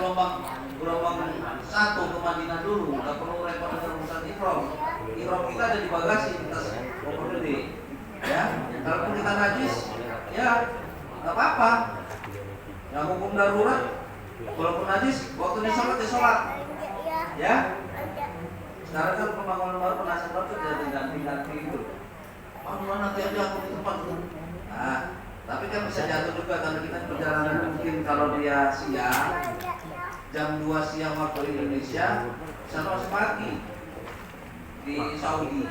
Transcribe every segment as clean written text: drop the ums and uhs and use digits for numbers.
gelombang satu ke Madinah dulu, nggak perlu repot dengan urusan ihram. Ihram kita ada di bagasi tas koper gede. Ya, kalau kita najis, ya nggak apa-apa. Yang hukum darurat, walaupun najis, waktu di sholat ya sholat. Ya. Sekarang kan pembangunan baru penasihat baru sudah ganti-ganti itu. Nanti aja aku di tempat itu. Nah, tapi kan bisa jatuh juga karena kita perjalanan mungkin kalau dia siang jam 2 siang waktu Indonesia, sana masih pagi di Saudi.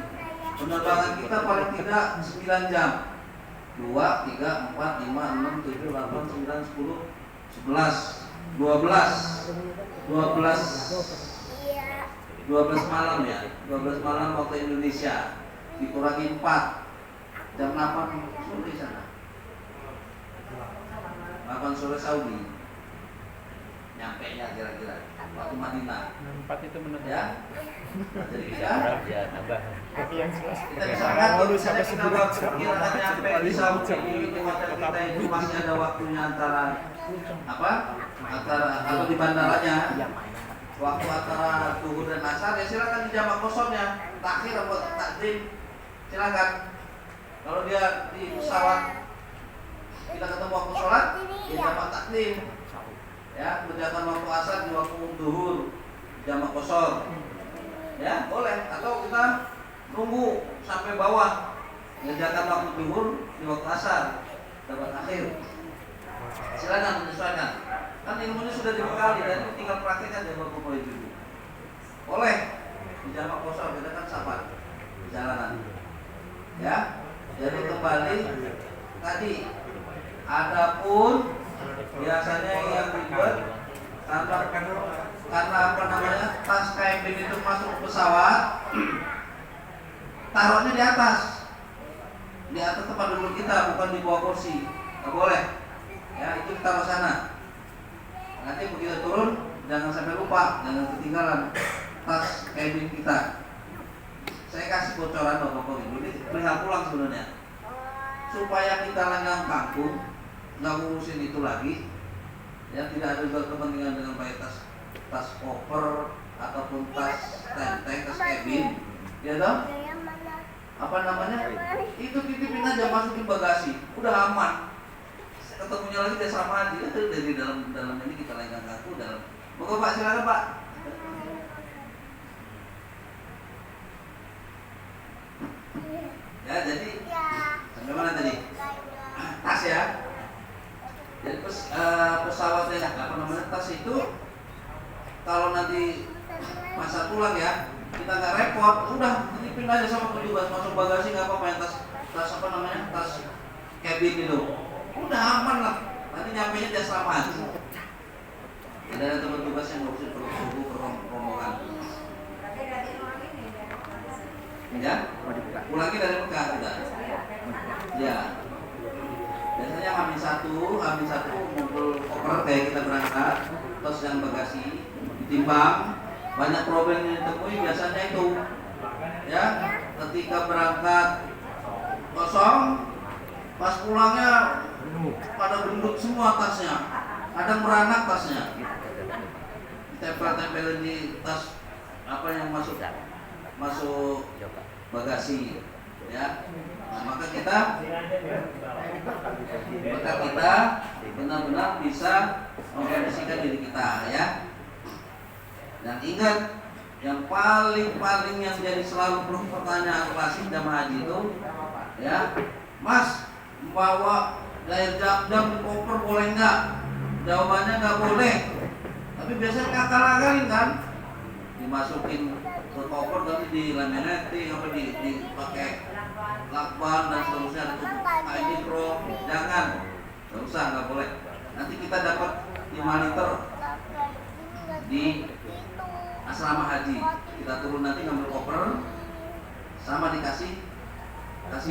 Penerbangan kita paling tidak 9 jam. 2, 3, 4, 5, 6, 7, 8, 9, 10, 11, 12 malam ya. 12 malam waktu Indonesia. Dikurangi 4. Jam 8 sore sana. 8 sore Saudi. Nyampe nya kira-kira waktu Madinah. 4 itu menurut ya. Jadi kita tambah. Kita bisa lihat kalau misalnya kita perkirakan nyampe di Saudi di hotel kita itu masih ada waktunya antara atau di bandaranya waktu antara zuhur dan asar, ya silakan di jamak kosongnya takhir atau takdim, silakan. Kalau dia di pesawat kita ketemu waktu sholat, ya jamak takdim, ya kerjakan waktu asar di waktu zuhur jamak kosong, ya boleh. Atau kita nunggu sampai bawah, kerjakan waktu zuhur di waktu asar jamak akhir, silakan menyesuaikan. Kan ilmunya sudah dibekali dan ini tinggal praktekkan aja baru mulai dulu. Boleh di jamak kosong, kita kan sabar perjalanan. Ya, jadi kembali tadi. Adapun biasanya yang ribet karena tas cabin itu masuk pesawat, taruhnya di atas tempat duduk kita, bukan di bawah kursi. Nggak boleh. Ya, itu taruh sana. Nanti begitu turun, jangan sampai lupa, jangan ketinggalan tas cabin kita. Saya kasih bocoran Bapak Ibu, ini perihal pulang sebenarnya, supaya kita lenggang kangkung, nggak ngurusin itu lagi. Ya, tidak ada juga kepentingan dengan pakai tas koper ataupun tas tenteng, tas cabin, ya toh? Apa namanya? Itu titipin aja, masukin bagasi, udah aman. Ketemunya lagi dia sama aja dari dalam ini kita lenggang kaku dalam. Moga Pak, silakan Pak. Ya, jadi sampai mana tadi? Tas ya. Jadi pesawatnya tas itu kalau nanti masa pulang ya, kita nggak repot, udah titipin aja sama petugas, masuk bagasi nggak apa-apa, yang tas cabin itu. Udah aman lah, nanti nyampe nya dia selamat. Tidak ada teman tugas yang ngurusin rombongan. Ya, ulangi dari Mekah udah. Ya, biasanya H-1 ngumpul koper kayak kita berangkat, terus yang bagasi ditimbang. Banyak problem yang ditemui biasanya itu. Ya, ketika berangkat kosong, pas pulangnya pada gendut semua tasnya, ada meranak tasnya, tempel-tempelin di tas yang masuk bagasi, ya. Nah, maka kita benar-benar bisa mengkondisikan diri kita, ya. Dan ingat, yang paling yang jadi selalu pertanyaan klasik jamaah haji itu, ya, Mas, membawa air jam-jam di koper boleh nggak? Jawabannya nggak boleh. Tapi biasanya ngakal-ngakalin kan, dimasukin ke koper tapi dilaminati, dipakai lakban dan seterusnya, ada ID Pro. Jangan, nggak usah, nggak boleh. Nanti kita dapat 5 liter di asrama haji. Kita turun nanti ngambil koper, sama dikasih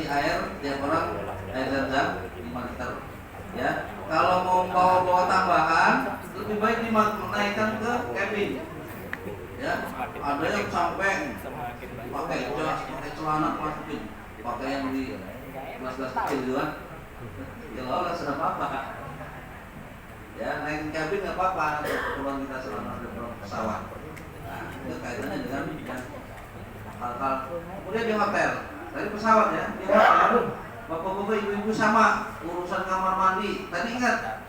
air tiap orang, air zam-zam 5 liter. Ya, kalau mau bawa tambahan, lebih baik dinaikkan ke cabin. Ya, ada yang sampai pakai jas, pakai celana masukin, pakai yang di gelas kecil juga. Ya Allah, sudah apa? Ya, naikin kabin nggak apa-apa, keperluan kita selama ada pesawat. Nah, itu kaitannya dengan hal-hal. Kemudian di hotel, dari pesawat ya, di hotel, bapak-bapak, ibu-ibu sama urusan kamar mandi. Tadi ingat,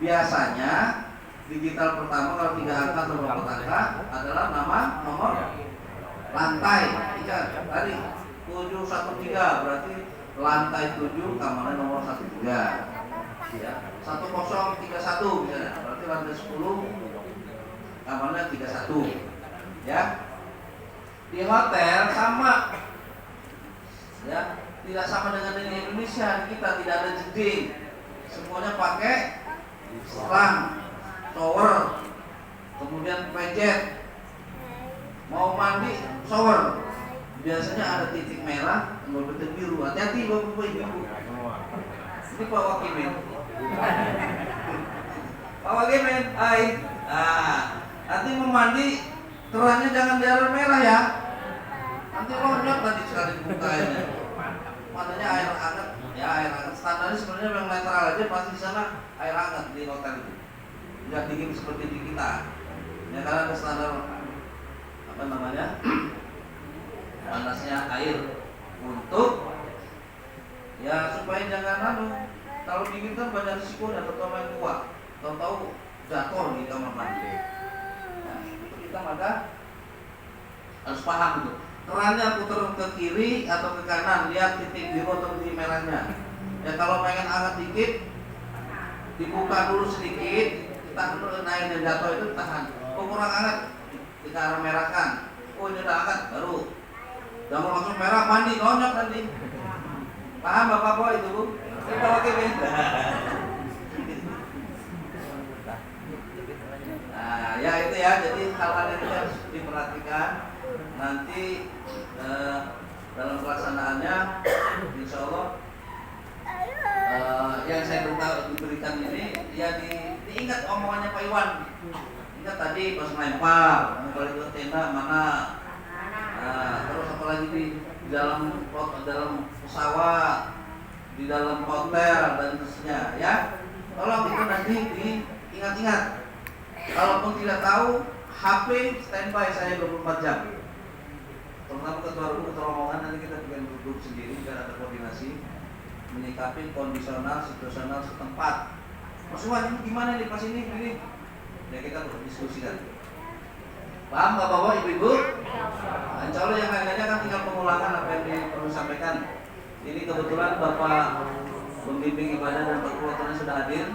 biasanya digital pertama kalau 3 angka atau 4 angka adalah nama, nomor, lantai. Ingat, tadi 713 berarti lantai 7, kamarnya nomor 13. Ya, 1031 misalnya, berarti lantai 10, kamarnya 31. Ya, di hotel sama, ya, tidak sama dengan di Indonesia. Kita tidak ada jeding, semuanya pakai selang, shower, kemudian pejet, mau mandi, shower. Biasanya ada titik merah, titik biru. Hati-hati bapak-bapak ibu. Ini Pak Wakimin. Pak Wakimin, hai. Nanti mau mandi, kerannya jangan di air merah ya. Nanti lonjok tadi sekali bukanya. Makanya air hangat, ya air hangat. Standarnya sebenarnya yang netral aja, pasti di sana air hangat di hotel itu. Tidak dingin seperti di kita. Ya karena ada standar apa namanya? Panasnya air untuk ya supaya jangan kalau dingin kan banyak risiko dan terutama yang kuat. Tahu-tahu jatuh di kamar mandi. Nah, itu kita maka harus paham itu. Kerannya putar ke kiri atau ke kanan, lihat titik biru atau titik merahnya. Ya kalau pengen hangat dikit, dibuka dulu sedikit, kita naik dan jatuh itu tahan. Oh kurang hangat, kita arah merahkan. Oh ini udah hangat, baru. Jangan langsung merah mandi, lonjok nanti. Paham bapak-bapak itu bu? Kita pakai beda. Nah ya itu ya, jadi hal-hal itu harus diperhatikan. Nanti dalam pelaksanaannya, insya Allah yang saya diberikan ini ya diingat omongannya Pak Iwan. Ingat tadi pas lempar, balik ke tenda mana. Terus apalagi di dalam pesawat, di dalam hotel dan seterusnya ya. Tolong itu nanti diingat-ingat. Kalaupun tidak tahu, HP standby saya 24 jam. Terutama ketua rombongan nanti kita bikin grup sendiri biar ada koordinasi menyikapi kondisional, situasional setempat. Mas Iwan ini gimana nih pas ini? Ya kita berdiskusikan. Paham bapak-bapak, ibu-ibu? Nah, insya Allah yang lainnya kan tinggal pengulangan apa yang perlu disampaikan. Ini kebetulan Bapak pembimbing ibadah dan perkuatannya sudah hadir.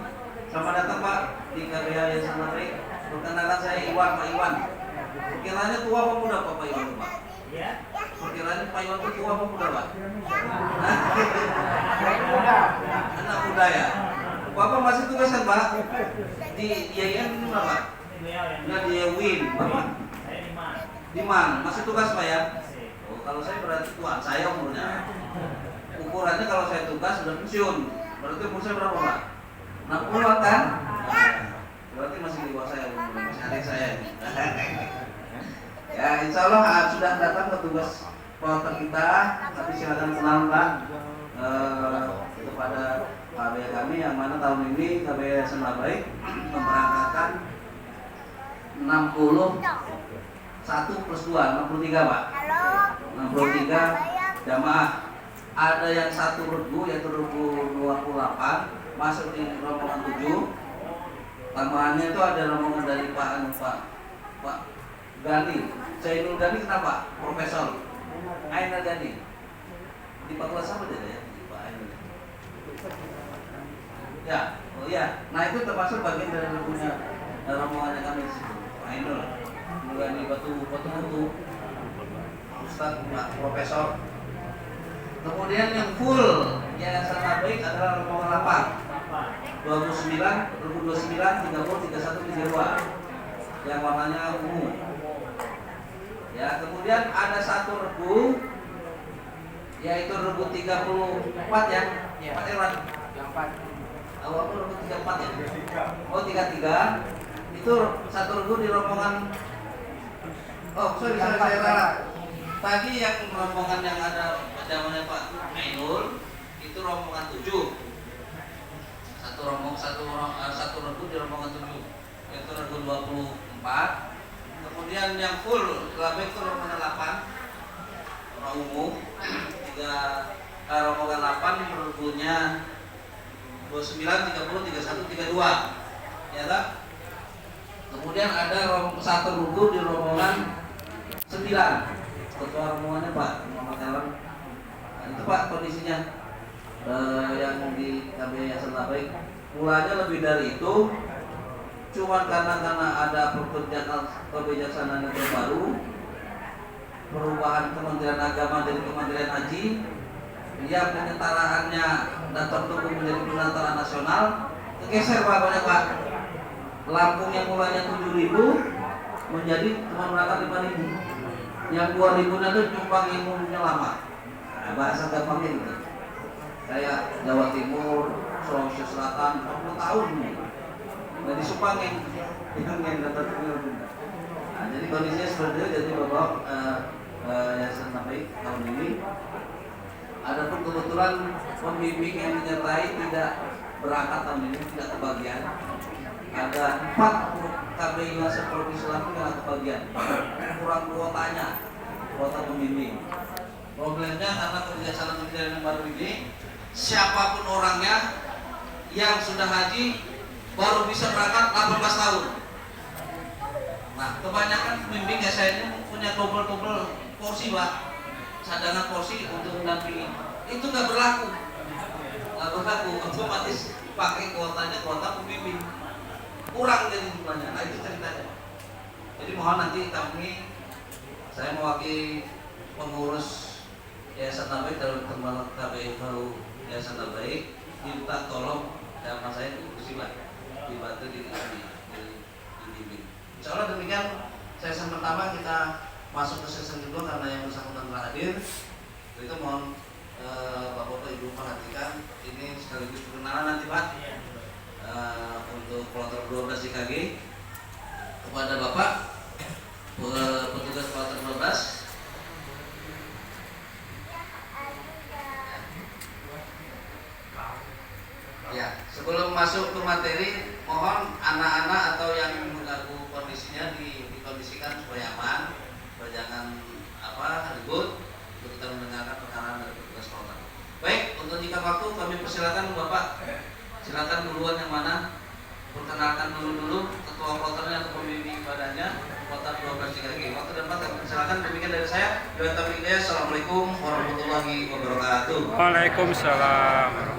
Selamat datang Pak di KBH Yayasan Madrid. Perkenalkan saya Iwan, Pak Iwan. Perkiraannya tua apa muda Pak Iwan Pak? Perkiraannya Pak Iwan itu tua apa muda Pak? Anak muda ya. Bapak masih tugas kan Pak? Di IAIN ini Pak? Nah di Win, Bapak? Diman, masih tugas Pak ya? Oh, kalau saya berarti tuan saya umurnya. Ukurannya kalau saya tugas sudah pensiun. Berarti umur saya berapa Pak? 60 kan? Berarti masih di bawah saya umurnya, masih adik saya. Ya insya Allah sudah datang petugas kloter kita. Nanti silakan kenal Pak kepada KBH kami yang mana tahun ini KBH Yayasan Baik memberangkatkan 61 plus 2, 63 Pak. 63 jamaah. Ada yang 1 regu yaitu regu 28 masuk di rombongan 7. Tambahannya itu ada rombongan dari Pak Gani. Zainul Gani kenapa? Profesor Ainul Gani. Di kelas apa dia ya? Pak Ainul. Ya, oh iya. Nah itu termasuk bagian dari regunya rombongannya kami di situ. Ainul, mulai di batu mutu, Ustadz, Pak Profesor. Kemudian yang full Yayasan Baik adalah rombongan 8, 29, 29, 30, 31, 32, yang warnanya ungu. Ya, kemudian ada 1 regu, yaitu regu 34 ya, Pak Irwan. 4. Awal regu 34 ya. Oh 33. Itu 1 regu di rombongan. Oh sorry saya ralat. Tadi yang rombongan yang ada zamannya Pak Ainul itu rombongan 7. 1 satu regu di rombongan 7 itu regu 24. Kemudian yang full labek itu rombongan 8 orang umum rombongan 8 regunya 29, 30, 31, 32 ya tak? Kemudian ada satu regu di rombongan 9. Ketua rombongannya Pak Muhammad Ellen. Nah, itu Pak kondisinya yang di KB Yayasan Labbaik. Mulanya lebih dari itu, cuma karena ada kebijaksanaan yang terbaru, perubahan Kementerian Agama dari Kementerian Haji, yang penyetaraannya dan tertentu menjadi penetara nasional, kegeser Pak banyak Pak. Lampung yang mulanya 7.000 menjadi cuma berangkat 5.000. Yang 2.000-nya itu nyumbang ilmunya lama. Nah, bahasa gampangnya gitu. Kayak Jawa Timur, Sulawesi Selatan 40 tahun nih. Nah, disumbangin yang dapat ilmu. Nah, jadi kondisinya seperti itu. Jadi Bapak Yayasan Labbaik tahun ini adapun kebetulan pembimbing yang menyertai tidak berangkat tahun ini, tidak kebagian. Ada 4 KB Yayasan Provinsi Lampung yang kebagian, kurang kuotanya, kuota pembimbing. Problemnya karena kebijaksanaan yang baru ini, siapapun orangnya yang sudah haji baru bisa berangkat 18 tahun. Nah, kebanyakan pembimbing saya ini punya double porsi Pak, cadangan porsi untuk mendampingi. Itu nggak berlaku, otomatis pakai kuotanya kuota pembimbing. Kurang jadi jumlahnya. Nah itu ceritanya. Jadi mohon nanti saya mewakili pengurus Yayasan Labbaik dalam pertemuan KBI Yayasan Labbaik minta tolong sama saya diskusi Pak, dibantu di bimbing. Insya Allah demikian sesi pertama, kita masuk ke sesi kedua karena yang bersangkutan telah hadir. Itu mohon Bapak Ibu perhatikan, ini sekaligus perkenalan nanti Pak. Untuk kloter 12 IKG kepada Bapak petugas kloter 12. Ya, sebelum masuk ke materi, mohon anak-anak atau yang mengganggu kondisinya dikondisikan supaya aman, supaya jangan ribut untuk kita mendengarkan perkataan dari petugas kloter. Baik, untuk jika waktu kami persilakan Bapak. Silakan duluan yang mana? Perkenalkan dulu ketua kloternya atau pembimbing ibadahnya, kloter 12 IKG. Waktu dan tempat kami silakan. Demikian dari saya. Assalamualaikum warahmatullahi wabarakatuh. Waalaikumsalam.